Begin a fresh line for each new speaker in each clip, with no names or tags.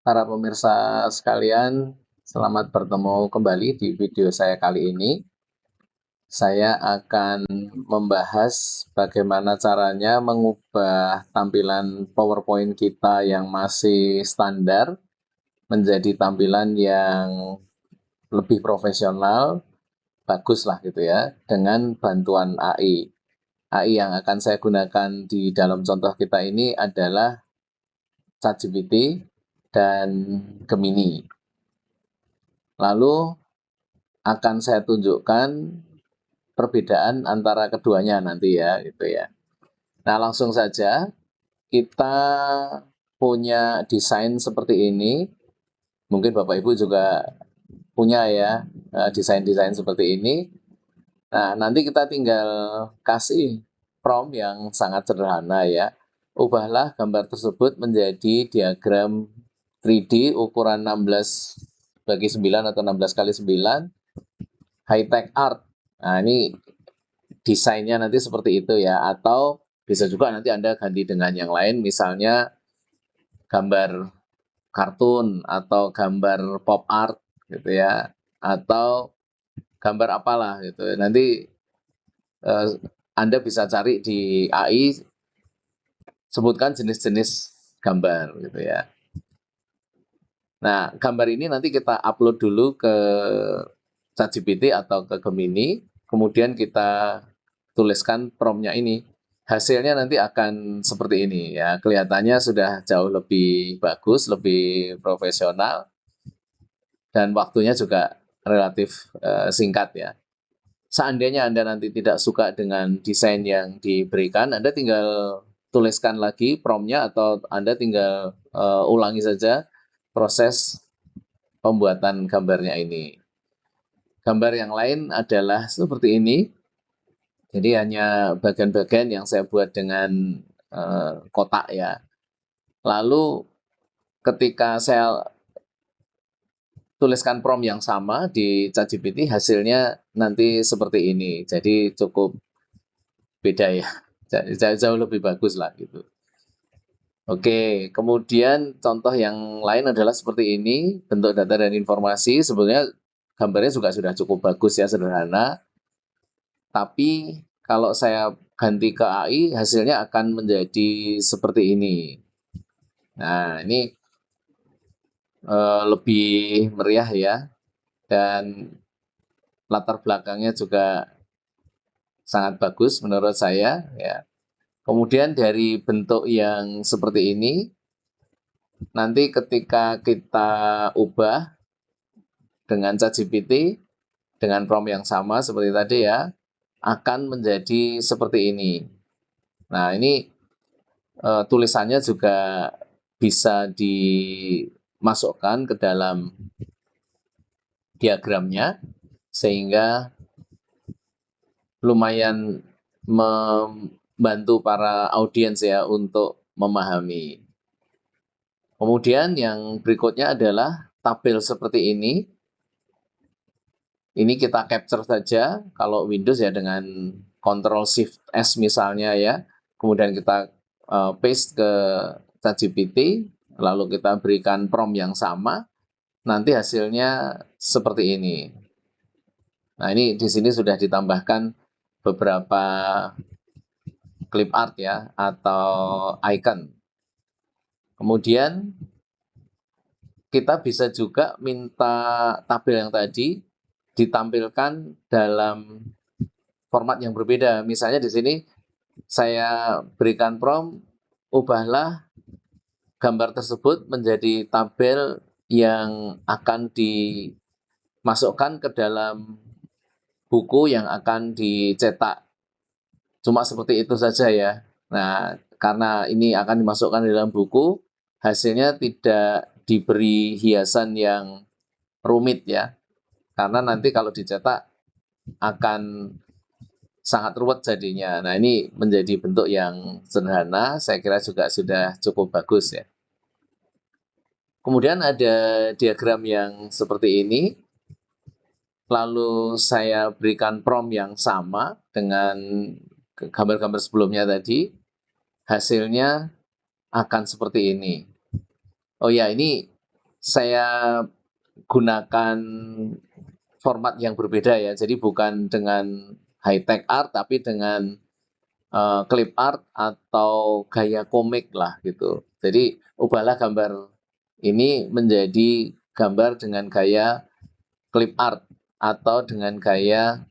Para pemirsa sekalian, selamat bertemu kembali di video saya kali ini. Saya akan membahas bagaimana caranya mengubah tampilan PowerPoint kita yang masih standar menjadi tampilan yang lebih profesional, bagus lah gitu ya, dengan bantuan AI. AI yang akan saya gunakan di dalam contoh kita ini adalah ChatGPT dan Gemini. Lalu akan saya tunjukkan perbedaan antara keduanya nanti ya, gitu ya. Nah, langsung saja kita punya desain seperti ini. Mungkin Bapak Ibu juga punya ya desain-desain seperti ini. Nah, nanti kita tinggal kasih prompt yang sangat sederhana ya. Ubahlah gambar tersebut menjadi diagram 3D ukuran 16:9 atau 16:9 high tech art. Nah, ini desainnya nanti seperti itu ya, atau bisa juga nanti Anda ganti dengan yang lain, misalnya gambar kartun atau gambar pop art gitu ya, atau gambar apalah gitu. Nanti Anda bisa cari di AI, sebutkan jenis-jenis gambar gitu ya. Nah, gambar ini nanti kita upload dulu ke ChatGPT atau ke Gemini, kemudian kita tuliskan prompt-nya ini. Hasilnya nanti akan seperti ini ya. Kelihatannya sudah jauh lebih bagus, lebih profesional, dan waktunya juga relatif singkat ya. Seandainya Anda nanti tidak suka dengan desain yang diberikan, Anda tinggal tuliskan lagi prompt-nya atau Anda tinggal ulangi saja proses pembuatan gambarnya ini. Gambar yang lain adalah seperti ini. Jadi hanya bagian-bagian yang saya buat dengan kotak ya. Lalu ketika saya tuliskan prompt yang sama di ChatGPT, hasilnya nanti seperti ini. Jadi cukup beda ya. Jauh lebih bagus lah gitu. Oke, kemudian contoh yang lain adalah seperti ini, bentuk data dan informasi. Sebenarnya gambarnya juga sudah cukup bagus ya, sederhana. Tapi kalau saya ganti ke AI, hasilnya akan menjadi seperti ini. Nah, ini lebih meriah ya, dan latar belakangnya juga sangat bagus menurut saya ya. Kemudian dari bentuk yang seperti ini, nanti ketika kita ubah dengan ChatGPT dengan prompt yang sama seperti tadi ya, akan menjadi seperti ini. Nah, ini tulisannya juga bisa dimasukkan ke dalam diagramnya, sehingga lumayan membantu para audiens ya untuk memahami. Kemudian yang berikutnya adalah tabel seperti ini. Ini kita capture saja, kalau Windows ya dengan Ctrl Shift S misalnya ya. Kemudian kita paste ke ChatGPT, lalu kita berikan prompt yang sama, nanti hasilnya seperti ini. Nah, ini di sini sudah ditambahkan beberapa clip art ya, atau icon. Kemudian kita bisa juga minta tabel yang tadi ditampilkan dalam format yang berbeda. Misalnya di sini saya berikan prompt, ubahlah gambar tersebut menjadi tabel yang akan dimasukkan ke dalam buku yang akan dicetak. Cuma seperti itu saja ya. Nah, karena ini akan dimasukkan di dalam buku, hasilnya tidak diberi hiasan yang rumit ya. Karena nanti kalau dicetak akan sangat ruwet jadinya. Nah, ini menjadi bentuk yang sederhana, saya kira juga sudah cukup bagus ya. Kemudian ada diagram yang seperti ini, lalu saya berikan prompt yang sama dengan gambar-gambar sebelumnya tadi, hasilnya akan seperti ini. Oh ya, ini saya gunakan format yang berbeda ya. Jadi bukan dengan high tech art tapi dengan clip art atau gaya komik lah gitu. Jadi ubahlah gambar ini menjadi gambar dengan gaya clip art atau dengan gaya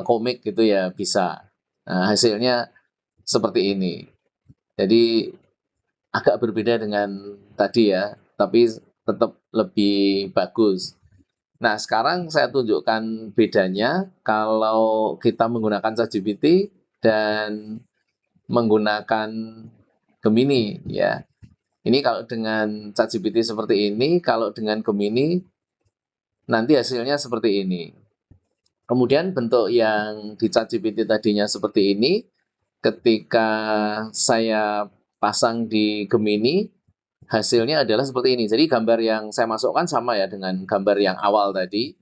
komik gitu ya bisa. Nah, hasilnya seperti ini. Jadi agak berbeda dengan tadi ya, tapi tetap lebih bagus. Nah, sekarang saya tunjukkan bedanya kalau kita menggunakan ChatGPT dan menggunakan Gemini ya. Ini kalau dengan ChatGPT seperti ini, kalau dengan Gemini nanti hasilnya seperti ini. Kemudian bentuk yang di ChatGPT tadinya seperti ini, ketika saya pasang di Gemini, hasilnya adalah seperti ini. Jadi gambar yang saya masukkan sama ya dengan gambar yang awal tadi.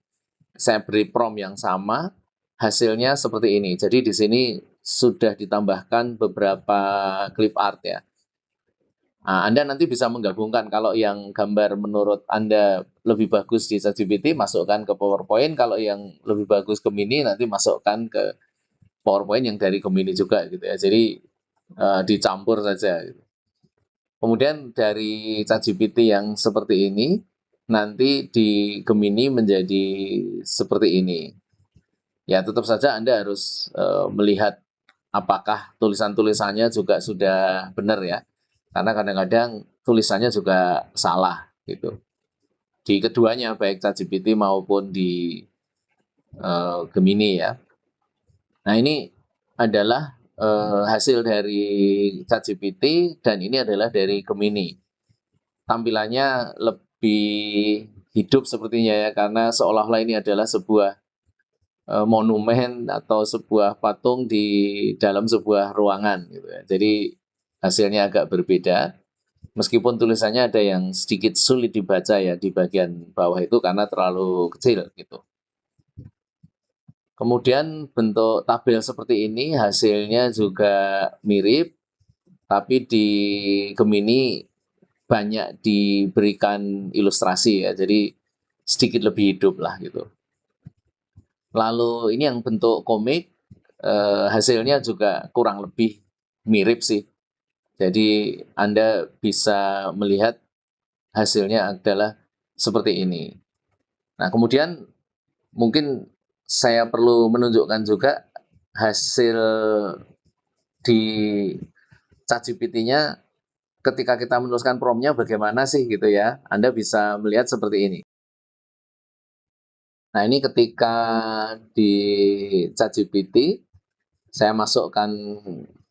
Saya beri prompt yang sama, hasilnya seperti ini. Jadi di sini sudah ditambahkan beberapa clip art ya. Nah, Anda nanti bisa menggabungkan kalau yang gambar menurut Anda lebih bagus di ChatGPT masukkan ke PowerPoint, kalau yang lebih bagus ke Mini nanti masukkan ke PowerPoint yang dari Gemini juga gitu ya. Jadi dicampur saja. Gitu. Kemudian dari ChatGPT yang seperti ini nanti di Gemini menjadi seperti ini. Ya tetap saja Anda harus melihat apakah tulisan-tulisannya juga sudah benar ya. Karena kadang-kadang tulisannya juga salah gitu. Di keduanya baik ChatGPT maupun di Gemini ya. Nah ini adalah hasil dari ChatGPT dan ini adalah dari Gemini. Tampilannya lebih hidup sepertinya ya karena seolah-olah ini adalah sebuah monumen atau sebuah patung di dalam sebuah ruangan gitu ya. Jadi hasilnya agak berbeda. Meskipun tulisannya ada yang sedikit sulit dibaca ya di bagian bawah itu karena terlalu kecil gitu. Kemudian bentuk tabel seperti ini hasilnya juga mirip, tapi di Gemini banyak diberikan ilustrasi ya, jadi sedikit lebih hidup lah gitu. Lalu ini yang bentuk komik, hasilnya juga kurang lebih mirip sih. Jadi Anda bisa melihat hasilnya adalah seperti ini. Nah, kemudian mungkin saya perlu menunjukkan juga hasil di ChatGPT-nya ketika kita menuliskan prompt-nya bagaimana sih gitu ya. Anda bisa melihat seperti ini. Nah, ini ketika di ChatGPT saya masukkan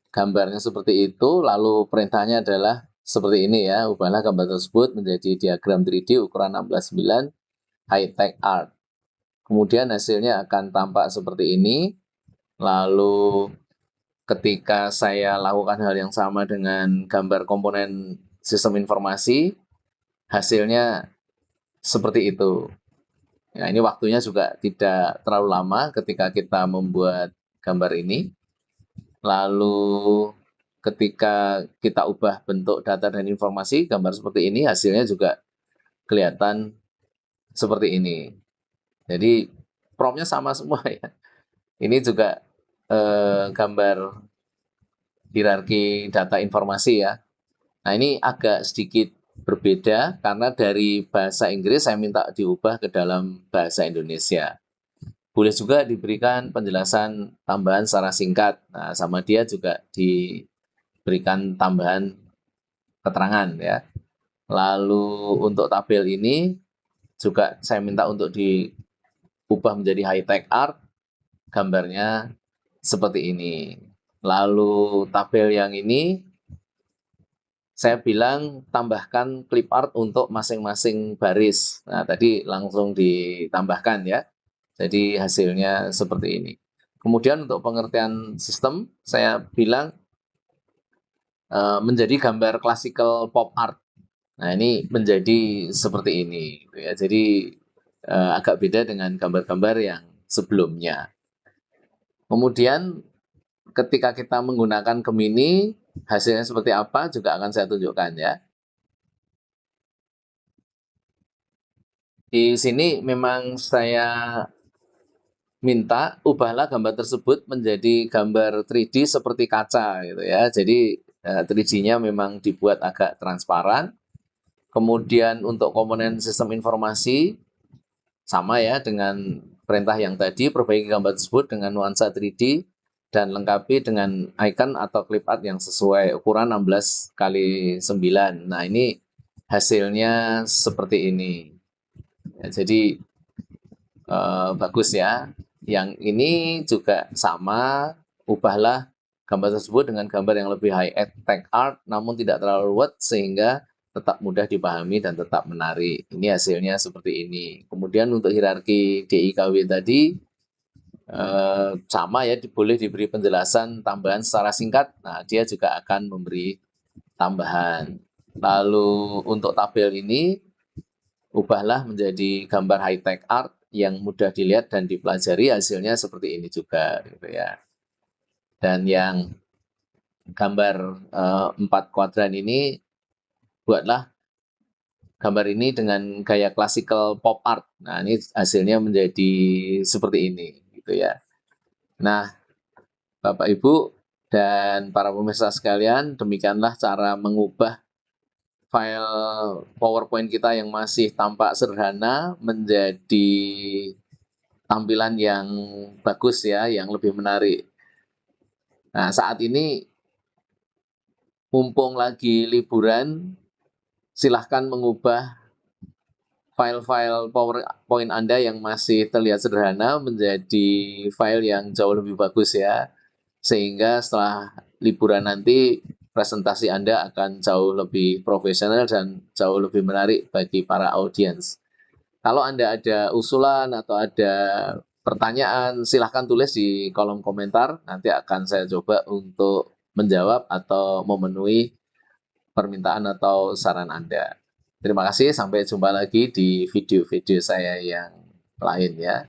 gambarnya seperti itu, lalu perintahnya adalah seperti ini ya, ubahlah gambar tersebut menjadi diagram 3D ukuran 16:9 high tech art. Kemudian hasilnya akan tampak seperti ini. Lalu ketika saya lakukan hal yang sama dengan gambar komponen sistem informasi, hasilnya seperti itu. Nah, ini waktunya juga tidak terlalu lama ketika kita membuat gambar ini. Lalu ketika kita ubah bentuk data dan informasi, gambar seperti ini, hasilnya juga kelihatan seperti ini. Jadi prompt-nya sama semua ya. Ini juga gambar hierarki data informasi ya. Nah ini agak sedikit berbeda karena dari bahasa Inggris saya minta diubah ke dalam bahasa Indonesia. Boleh juga diberikan penjelasan tambahan secara singkat. Nah, sama dia juga diberikan tambahan keterangan ya. Lalu untuk tabel ini juga saya minta untuk diubah menjadi high tech art. Gambarnya seperti ini. Lalu tabel yang ini saya bilang tambahkan clip art untuk masing-masing baris. Nah, tadi langsung ditambahkan ya. Jadi hasilnya seperti ini. Kemudian untuk pengertian sistem, saya bilang menjadi gambar classical pop art. Nah, ini menjadi seperti ini. Gitu ya. Jadi agak beda dengan gambar-gambar yang sebelumnya. Kemudian ketika kita menggunakan Gemini, hasilnya seperti apa juga akan saya tunjukkan ya. Di sini memang saya minta ubahlah gambar tersebut menjadi gambar 3D seperti kaca gitu ya. Jadi 3D-nya memang dibuat agak transparan. Kemudian untuk komponen sistem informasi sama ya dengan perintah yang tadi, perbaiki gambar tersebut dengan nuansa 3D dan lengkapi dengan icon atau clip art yang sesuai ukuran 16 kali 9. Nah, ini hasilnya seperti ini. Ya, jadi bagus ya. Yang ini juga sama, ubahlah gambar tersebut dengan gambar yang lebih high tech art namun tidak terlalu ruwet sehingga tetap mudah dipahami dan tetap menarik. Ini hasilnya seperti ini. Kemudian untuk hierarki DIKW tadi sama ya, boleh diberi penjelasan tambahan secara singkat. Nah, dia juga akan memberi tambahan. Lalu untuk tabel ini ubahlah menjadi gambar high tech art yang mudah dilihat dan dipelajari, hasilnya seperti ini juga gitu ya. Dan yang gambar 4 kuadran ini buatlah gambar ini dengan gaya classical pop art. Nah, ini hasilnya menjadi seperti ini gitu ya. Nah, Bapak Ibu dan para pemirsa sekalian, demikianlah cara mengubah file PowerPoint kita yang masih tampak sederhana menjadi tampilan yang bagus ya, yang lebih menarik. Nah, saat ini mumpung lagi liburan, silahkan mengubah file-file PowerPoint Anda yang masih terlihat sederhana menjadi file yang jauh lebih bagus ya. Sehingga setelah liburan nanti presentasi Anda akan jauh lebih profesional dan jauh lebih menarik bagi para audiens. Kalau Anda ada usulan atau ada pertanyaan, silahkan tulis di kolom komentar. Nanti akan saya coba untuk menjawab atau memenuhi permintaan atau saran Anda. Terima kasih, sampai jumpa lagi di video-video saya yang lain ya.